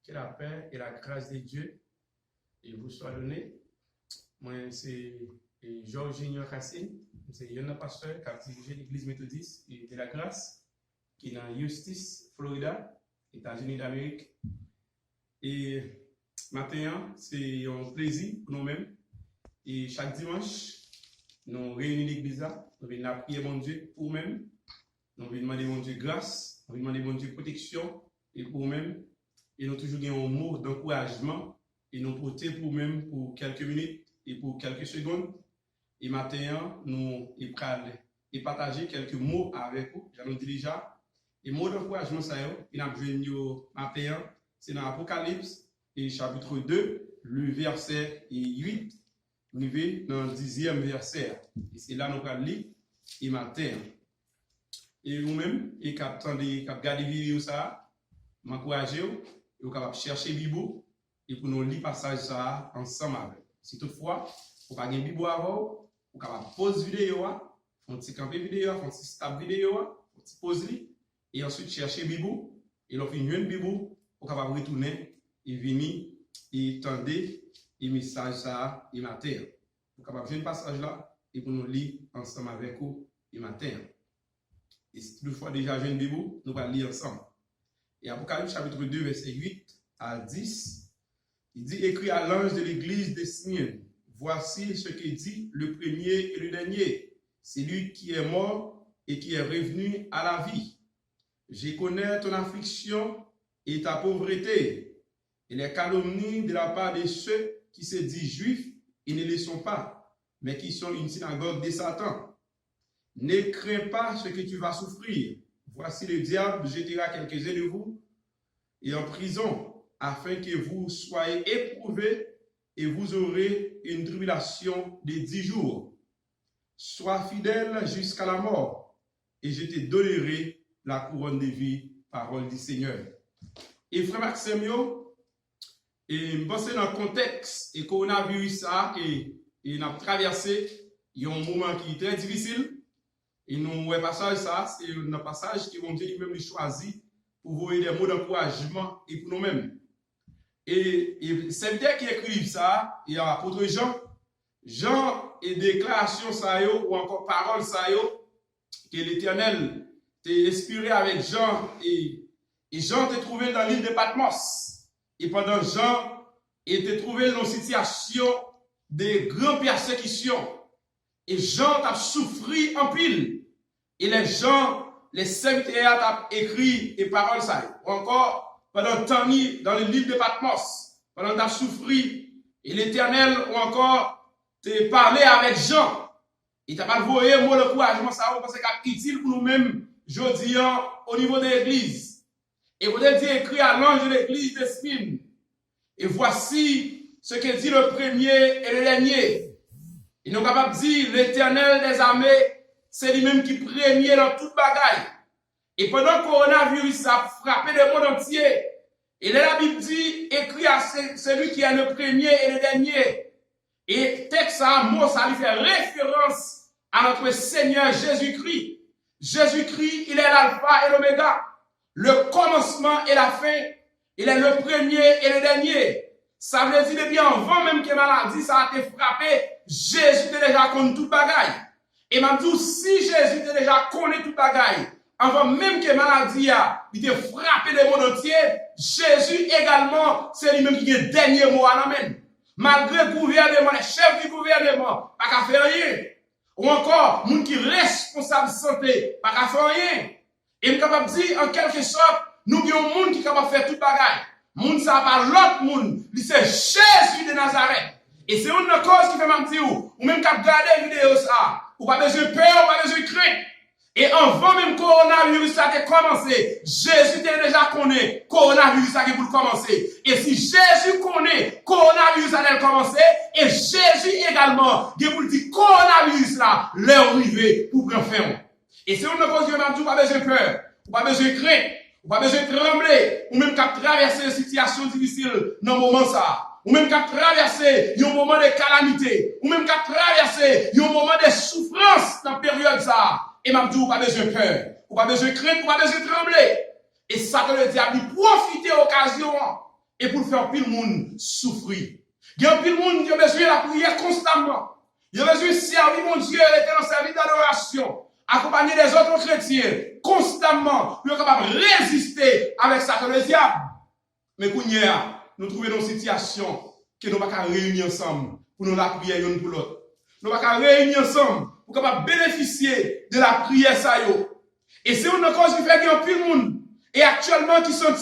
Que la paix et la grâce de Dieu et vous soient données. Moi, c'est Georges Junior Cassine, c'est un pasteur qui a dirigé l'église méthodiste et de la grâce, qui est dans Eustis, Florida, États-Unis d'Amérique. Et maintenant, c'est un plaisir pour nous-mêmes. Et chaque dimanche, nous réunissons l'église là, nous venons prier mon Dieu pour nous-mêmes, nous venons demander mon Dieu grâce, nous venons demander mon Dieu protection et pour nous-mêmes. Et nous toujours un mot d'encouragement et nous porter pour nous-mêmes pour quelques minutes et pour quelques secondes. Et maintenant, nous et partager quelques mots avec vous. J'en ai déjà. Et mot d'encouragement, ça y est, il a besoin matin, c'est dans l'Apocalypse, et chapitre 2, le verset 8, arrivé dans le 10e verset. Et c'est là que nous allons lire et matin. Et vous-même, et quand vous regardez la vidéo, ça, m'encouragez, vous capable chercher Bible et pour nous lire passage ça ensemble avec. Si toutefois, vous n'avez pas de Bible avant, vous capable pause vidéo, un petit campé vidéo, un petit stop vidéo, un petit pause et ensuite chercher Bible et lorsque vous avez une Bible, vous capable retourner et venir et tendre et message ça et matin. Vous capable faire un passage là et pour nous lire ensemble avec vous et matin. Et si toutefois déjà j'ai une Bible, nous allons lire ensemble. Et Apocalypse chapitre 2, verset 8 à 10, il dit, écrit à l'ange de l'église de Smyrne, voici ce que dit le premier et le dernier, c'est lui qui est mort et qui est revenu à la vie. Je connais ton affliction et ta pauvreté, et les calomnies de la part de ceux qui se disent juifs et ne le sont pas, mais qui sont une synagogue de Satan. Ne crains pas ce que tu vas souffrir. Voici le diable jettera quelques-uns de vous et en prison, afin que vous soyez éprouvés et vous aurez une tribulation de 10 jours. Sois fidèle jusqu'à la mort et je te donnerai la couronne de vie, parole du Seigneur. Et frère Maxime, et je pense dans le contexte et coronavirus et n'a traversé un moment qui est très difficile. Et nous, le passage, ça, c'est un passage que mon Dieu lui-même choisi pour vous des mots d'encouragement et pour nous-mêmes. Et c'est qui écrit ça, il y a l'apôtre Jean et déclaration ça ou encore parole ça que l'Éternel t'a inspiré avec Jean et Jean t'a trouvé dans l'île de Patmos. Et pendant Jean était trouvé dans une situation de grandes persécutions. Et Jean a souffert en pile. Et les gens, les serviteurs ont écrit et paroles ça. Ou encore, pendant temps dans l'île de Patmos, pendant que tu as souffert, et l'Éternel, ou encore, te parlé avec Jean. Il t'a pas envoyé un mot de couragement, ça, parce que c'est utile pour nous-mêmes, aujourd'hui, au niveau de l'église. Et vous avez dit écrit à l'ange de l'église de Smyrne. Et voici ce que dit le premier et le dernier. Ils n'ont pas dit l'Éternel des armées, c'est lui-même qui premier dans toute bagaille. Et pendant que le coronavirus a frappé le monde entier, et la Bible dit, écrit à celui qui est le premier et le dernier. Et texte ça, mot, ça lui fait référence à notre Seigneur Jésus-Christ. Jésus-Christ, il est l'alpha et l'oméga, le commencement et la fin. Il est le premier et le dernier. Ça veut dire depuis avant même que maladie ça a été frappé, Jésus était déjà connu toute bagaille. Et m'a dit si Jésus était déjà connu toute bagaille, avant même que maladie a été frappé le monde entier, Jésus également, c'est lui-même qui est le dernier mot à l'amène. Malgré le gouvernement, les chefs du gouvernement, pas qu'à faire rien. Ou encore, moun qui responsable de santé, pas qu'à faire rien. Et me capable de dire en quelque sorte, nous avons un monde qui est capable de faire toute bagaille. Moun ça pas l'autre monde, c'est Jésus de Nazareth. Et c'est une cause qui fait mentir ou même qu'à regarder vidéo ça, ou pas besoin de peur, ou pas besoin de crainte. Et avant même coronavirus ça a commencé, Jésus était déjà connu, coronavirus ça pour commencer. Et si Jésus connaît, coronavirus ça a commencé, et Jésus également, il pour dire coronavirus là, l'heure arrivée pour prendre fin. Et c'est une cause qui fait mentir, pas besoin de peur, ou pas besoin de crainte. Ou pas besoin de trembler, ou même qu'à traverser une situation difficile dans le moment ça. Ou même qu'à traverser un moment de calamité. Ou même qu'à traverser un moment de souffrance dans la période ça. Et m'a dit, ou pas besoin de peur, ou pas besoin de crainte, ou pas besoin de trembler. Et ça que le diable profite de l'occasion. et pour faire pile monde souffrir. Il y a pile monde qui a besoin de la prière constamment. Il a besoin de servir mon Dieu, l'éternel service d'adoration, accompagné des autres chrétiens, constamment, pour être capable de résister avec Satan le diable. Mais quand nous trouvons une situation que nous ne pouvons pas réunir ensemble pour nous la prière l'un pour l'autre. Nous ne pouvons pas réunir ensemble pour capable bénéficier de la prière ça yo. Et c'est une cause qui fait qu'il y a plus de monde et actuellement qui sont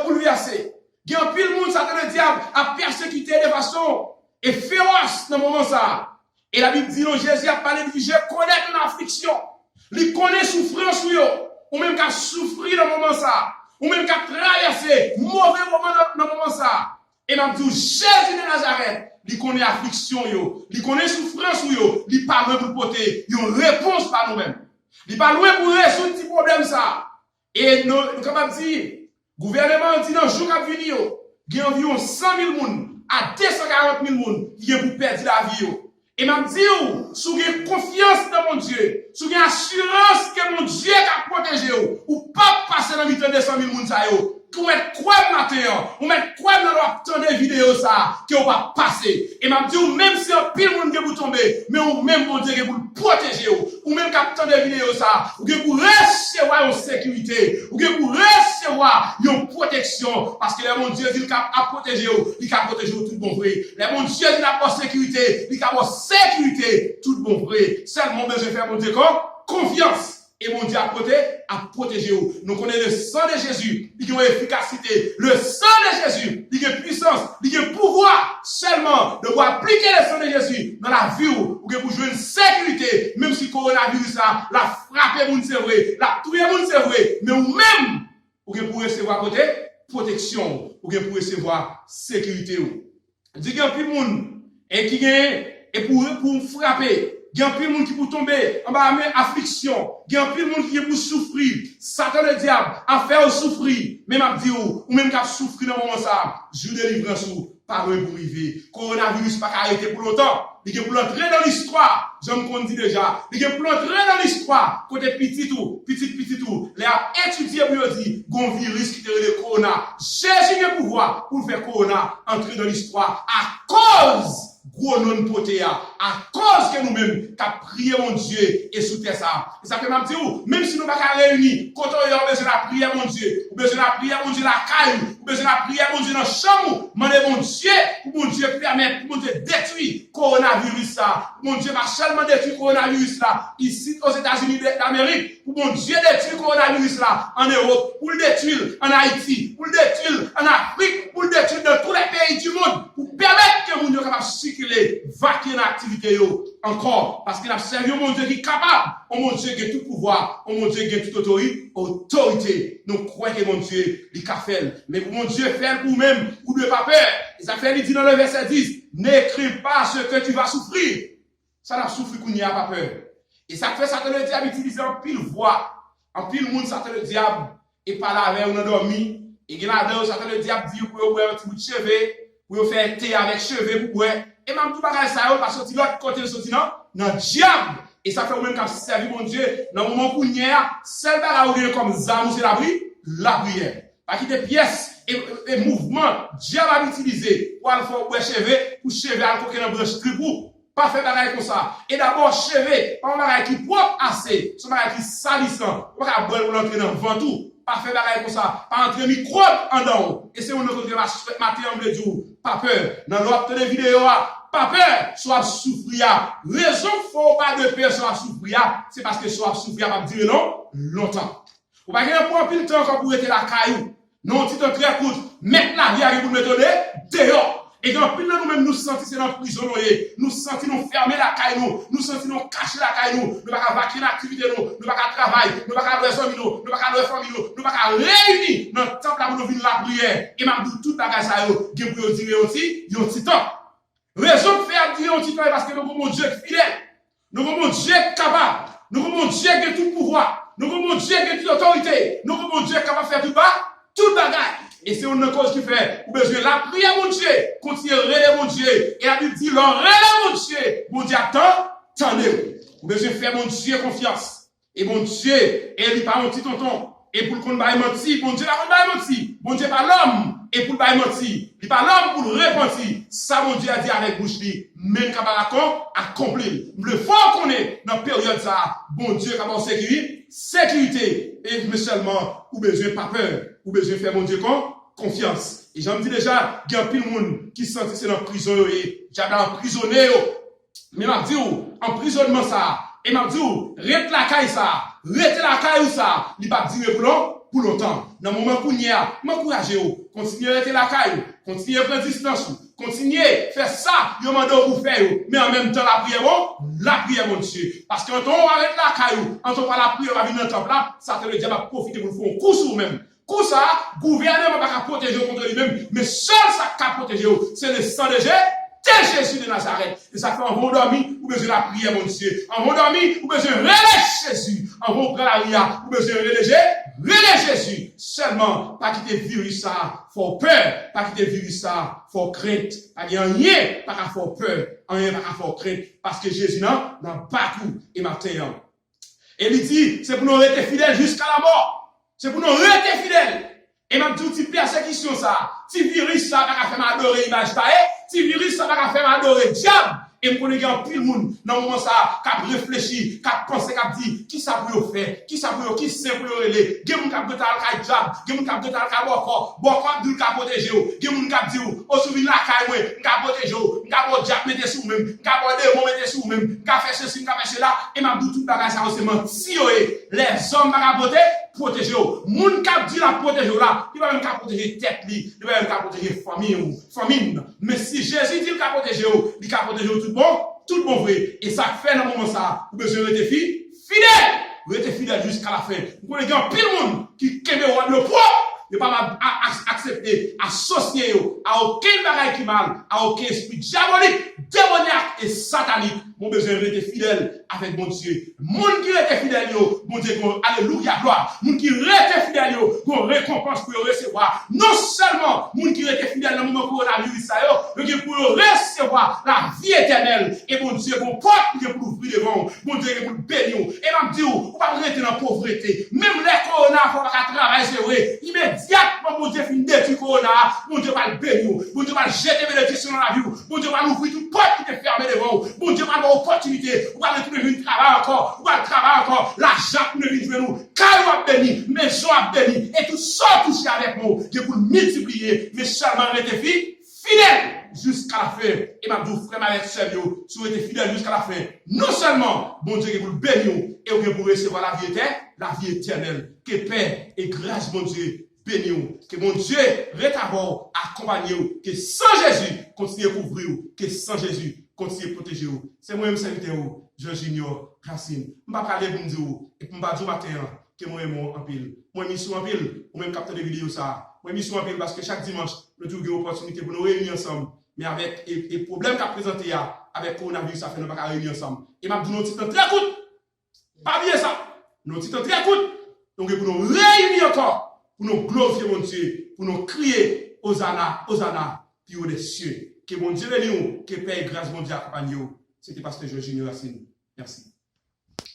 bouleversés. Il y a plus de monde, Satan le diable a persécuté de façon féroce dans le moment ça. Et la Bible dit, non, Jésus a parlé de je connais une affliction. Il connaît souffrance ou même qu'à souffrir dans le moment ça. Ou même qu'à traverser mauvais moment dans le moment ça. Et m'a dit, Jésus de Nazareth, il connaît affliction il connaît souffrance il pas loin pour porter une réponse par nous-mêmes. Il pas loin pour résoudre ce problème ça. Et nous capable dire, gouvernement dit dans le jour qui vient, il y a environ 100 000 personnes à 240 000 personnes qui ont perdu la vie. Et m'a dit, si vous avez confiance dans mon Dieu, si vous avez assurance que mon Dieu a protégé, ou pas passer dans le milieu de 100 000 personnes, pour mettre quoi matin, ou mettre quoi dans la vidéo ça, que vous va passer. Et m'a dit, même si un pile monde que vous tombez, mais ou même mon Dieu que vous protéger, ou même captant des vidéos ça, ou que vous recevoir une sécurité, ou que vous recevoir une protection, parce que le mon Dieu dit qu'il a protégé, il a protégé tout bon vrai. Le mon Dieu dit qu'il a sécurité, il a sécurité, tout bon vrai. Seulement besoin de faire mon Dieu confiance. Et mon Dieu a protégé vous. Nous connaissons le sang de Jésus, il a une efficacité. Le sang de Jésus, il a une puissance, il a un pouvoir seulement de vous appliquer le sang de Jésus dans la vie ou que vous jouez une sécurité, même si le coronavirus la frappé moun c'est vrai, la tué moun c'est vrai, mais ou même, ou que vous recevoir côté protection, ou que vous recevoir sécurité. Dit qu'il y a plus de monde et qui gagne et pour frapper. Il y a plus de monde qui peut tomber en bas de affliction. Il y a plus de monde qui peut souffrir. Satan le diable a fait souffrir. Même à dire ou même qu'à souffrir dans le moment ça. Je délivrance ou pas pour arriver. Coronavirus pas arrêter pour longtemps. Il est pour entrer dans l'histoire. J'aime qu'on dit déjà. Il est pour entrer dans l'histoire. Côté petit tout. Les a étudié pour dire qu'on virus qui te le corona. Jésus a pouvoir pour faire corona entrer dans l'histoire à cause gros non poté à cause que nous-mêmes qu'a prié mon Dieu et sous ça. Et ça fait même dire même si nous pas réunis, quand on a besoin de prier mon Dieu, ou besoin de prier mon Dieu la caille, ou besoin de prier mon Dieu dans chambre, demander mon Dieu pour mon Dieu permettre pour mon Dieu détruire coronavirus ça. Mon Dieu va seulement détruire coronavirus là ici aux États-Unis d'Amérique, pour mon Dieu détruire coronavirus là en Europe, pour le détruire en Haïti, pour le détruire en Afrique, pour le détruire dans tous les pays du monde, pour permettre que mon Dieu capable circuler, vaquer dans l'activité encore, parce qu'il a servi mon Dieu qui est capable, mon Dieu qui a tout pouvoir, mon Dieu qui a toute autorité. Nous croyons que mon Dieu, il a fait, mais pour mon Dieu faire pour vous-même, vous ne devez pas peur. Et ça fait, il dit dans le verset 10, n'écris pas ce que tu vas souffrir. Ça n'a souffert qu'on n'y a pas peur. Et ça fait, Satan le diable utilise en pile voix, en pile monde, Satan le diable, et par là, avec on a dormi, et il y a là, Satan le diable dit, pour vous un petit bout de cheveux, pour faire thé avec cheveux, pour vous. Et même tout bagage ça, parce que l'autre côté de sorti dans le diable. Et ça fait au même qu'à servir mon Dieu, dans le moment où il y a, seul bagage comme zam, c'est la prière. Parce qu'il y a des pièces et mouvements, diable a utilisé pour aller faire cheveux, pour cheveux à côté dans branche tribou. Pas faire bagage comme ça. Et d'abord, cheveux, pas un bagage qui propre assez, c'est un bagage qui salissant, pas boire pour l'entrer dans le ventoux. Pas faire bagage comme ça, pas entrer microbe en dedans. Et c'est un autre qui va mater en bleu jour. Pas peur. Dans l'autre de vidéo, pas peur, soit souffrir. Raison faut pas de peur, soit souffrir, c'est parce que soit souffrir va durer longtemps. Ou pas qu'il y a un peu de temps quand vous êtes la caillou. Non, petit temps très court, mettre la vie à vous mettre dehors. Et quand plus nous-mêmes nous sentons c'est dans prison, nous sentons nous fermer la caillou, nous sentons nous cacher la caillou, nous pas vaquer l'activité, nous pas travailler, nous pas faire les amis, nous pas faire les familles, nous pas réunir dans le temple là pour nous venir la prière. Et m'a dit tout bagage ça yo, qui pour dire aussi, yon petit temps. Raison de faire dire un petit temps parce que nous avons un Dieu fidèle, nous avons un Dieu capable, nous avons un Dieu qui a tout pouvoir, nous avons un Dieu qui a toute autorité, nous avons un Dieu capable de faire tout bagage. Et c'est une cause qui fait, vous besoin de la prière, mon Dieu, continuez à relayer, mon Dieu. Et la Bible dit, relayer, mon Dieu. Mon Dieu attend, tendez. Vous besoin de faire, mon Dieu, confiance. Et mon Dieu, il n'est pas un petit tonton. Et pour qu'on ne va mentir, mon Dieu va menti. Mon Dieu pas l'homme et pour pas mentir, il pas l'homme pour repentir. Ça, mon Dieu a dit avec bouche li, même capable accomplir. Le fort qu'on est dans la période ça, bon Dieu capable sécurité, et mais seulement, ou besoin pas peur, ou besoin faire mon Dieu confiance. Et j'en dis déjà, il y a pile de monde qui sent que c'est dans la prison, et j'ai emprisonné, mais m'a dit, emprisonnement ça, et m'a dit, rete la caille ça, rete la caille ça, il va dire pour longtemps. Dans le moment où il y a, m'encouragez, continuez à rester la caille, continuez à prendre distance, continuez à faire ça, il m'a dit vous faire, mais en même temps la prière, mon Dieu. Parce que quand on arrête la caille, quand on va la prière, on va venir dans le temple là, ça te le diable va profiter pour faire un coup sur vous-même. Comme ça, gouvernement va protéger contre lui-même, mais seul ça qui peut protéger, c'est le sang de Jésus de Nazareth. Et ça fait un bon dormi, ou besoin de la prière, mon Dieu. Un bon dormi, ou besoin de relayer Jésus. Un bon prendre la ria, ou besoin de relayer Jésus. Seulement, pas quitter le virus ça, faut peur. Pas quitter le virus ça, faut crainte. Pas qu'il y a rien, pas qu'à faut peur. Rien, pas qu'à faut crainte. Parce que Jésus, non, n'a pas coup, et matin. Et il dit, c'est pour nous rester fidèles jusqu'à la mort. C'est pour nous rester fidèles. Et même tout type persécution ça, si virus ça va faire m'adorer image taille, si virus ça va faire m'adorer diable. Et me connais bien pile monde dans le moment ça, qui a réfléchi, qui a pensé, qui a dit, qui ça pour faire, qui ça pour qui c'est pour relé, gen moun k'ap gotal ka diable, gen moun k'ap gotal ka boko dul ka protéger ou, gen moun k'ap di ou, o souvi la kay moi, m'ka protéger ou, m'ka bo diable mettre sous même, m'ka bo démon mettre sous même, m'ka faire ceci, m'ka faire cela, et m'a dit tout bagage ça c'est menti les hommes va protéger protéger ou, moun k'ap di la protéger ou là, il va même ka protéger tête li, il va même ka protéger famille, mais si Jésus dit ka protéger ou, il ka protéger ou tout bon vrai. Et ça fait dans le moment ça, vous besoin de rester fidèle. Vous restez fidèle jusqu'à la fin. Vous connaissez un pile de monde qui keme le poids, ne pas accepter, associer à aucun bagage qui mal, à aucun esprit diabolique, démoniaque et satanique. Mon besoin de rester fidèle avec mon Dieu. Moun qui reste fidèle, mon Dieu, alléluia, gloire. Moun qui reste fidèle, qu'on récompense pour recevoir. Non seulement, moun qui reste fidèle dans le moment coronavirus, mais pour recevoir la vie éternelle. Et mon Dieu, mon porte pour ouvrir devant. Mon Dieu, pour le bénir. Et m'a dit, on va pas rester dans la pauvreté. Même les corona, il faut pas travailler, c'est vrai. Immédiatement, mon Dieu, fin détruire corona. Mon Dieu va le bénir. Mon Dieu va le jeter bénédiction dans la vie. Mon Dieu va ouvrir toute porte qui est fermée devant. Mon Dieu va opportunité, ou va retourner venir travailler encore, ou va travailler encore, l'argent pour ne venir nous, car on a béni, maison a béni, et tout ça touché avec nous, je pour multiplier, mais seulement rester fidèle jusqu'à la fin. Et ma douce frère, ma sœur, si vous êtes fidèle jusqu'à la fin, non seulement, bon Dieu, vous le bénir, et vous pour recevoir la vie éternelle, que paix et grâce, mon Dieu, bénis, que mon Dieu rétaborde, accompagne, que sans Jésus, continue à couvrir, que sans Jésus, continuez à protéger vous. C'est moi-même serviteur, Jean Junior Racine. Je ne vais pas parler pour vous et pour me dire matin que moi je en pile. Moi je suis en pile, ou même capteur de vidéo ça. Moi je suis en pile parce que chaque dimanche, nous avons une opportunité pour nous réunir ensemble. Mais avec les problèmes qu'a présenté avec le coronavirus, ça fait nous pas réunir ensemble. Et je dis nous titre très court. Pas bien ça. Nous titre très court. Donc pour nous réunir encore, pour nous glorifier mon Dieu, pour nous crier Hosanna, Hosanna, puis au des cieux. Que mon Dieu bénisse, que paix et grâce mon Dieu accompagne. C'était Pasteur Georges Junior Racine. Merci.